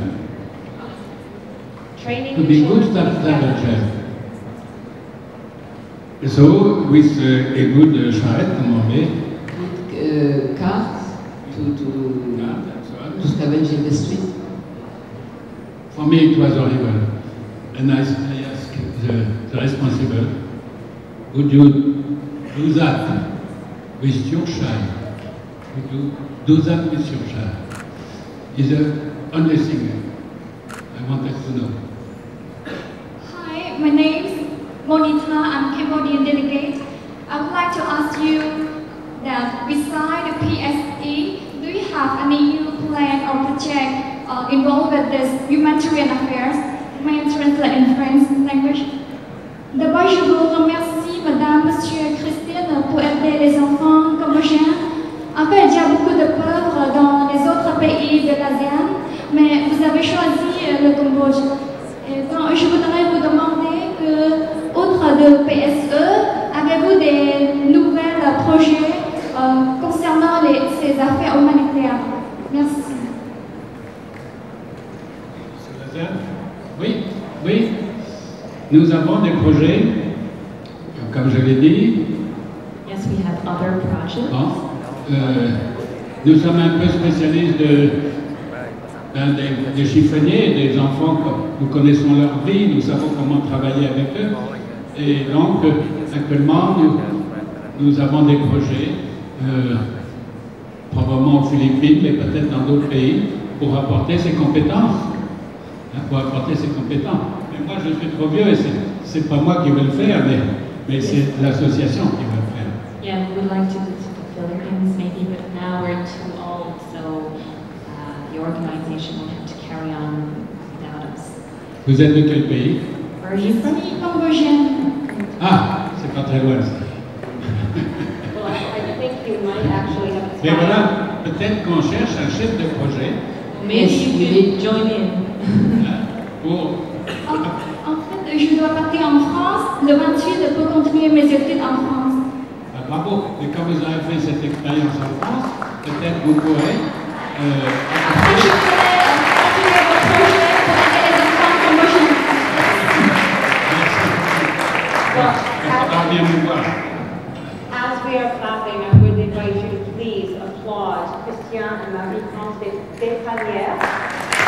To be good scavengers. So, with a good charrette, with carts to scavenge in the street. For me, it was horrible. And I asked the responsible, would you do that with your child? Would you do that with your child? Is the only thing I wanted to know. Hi, my name is Monita. I'm Cambodian delegate. I would like to ask you that beside the PSE, do you have any new plan or project involved with this humanitarian affairs? May I translate in French language? D'abord, je vous remercie, Madame, Monsieur, Christine, pour aider les enfants cambodgiens. En fait, il y a beaucoup de pauvres dans les autres pays de l'ASEAN, mais vous avez choisi le Cambodge. Et donc, je voudrais vous demander que, outre de PSE, avez-vous des nouveaux projets concernant ces affaires humanitaires? Merci. Oui, oui. Nous avons des projets, comme je l'ai dit. Yes, we have other projects. Bon, nous sommes un peu spécialistes des chiffonniers, des enfants, nous connaissons leur vie, nous savons comment travailler avec eux. Et donc, actuellement, nous avons des projets, probablement aux Philippines, mais peut-être dans d'autres pays, pour apporter ces compétences. Mais moi, je suis trop vieux et c'est pas moi qui vais le faire, mais c'est l'association qui va le faire. Yeah, we would like to go to the Philippines maybe, but now we're too old, so the organization will have to carry on without us. Vous êtes de quel pays? Where are you from? Cambodgienne. Ah, c'est pas très loin ça. Well, I think you might actually have Mais voilà, peut-être qu'on cherche un chef de projet. Maybe you could join in. En fait, je dois partir en France le 28 pour continuer mes études en France. Ah, bravo. Et quand vous avez fait cette expérience en France, peut-être vous pourrez Après, je pourrais continuer votre projet pour aider les enfants cambodgiens. Merci. As we are clapping, I would invite you to please applaud Christian and Marie-France des Pallières.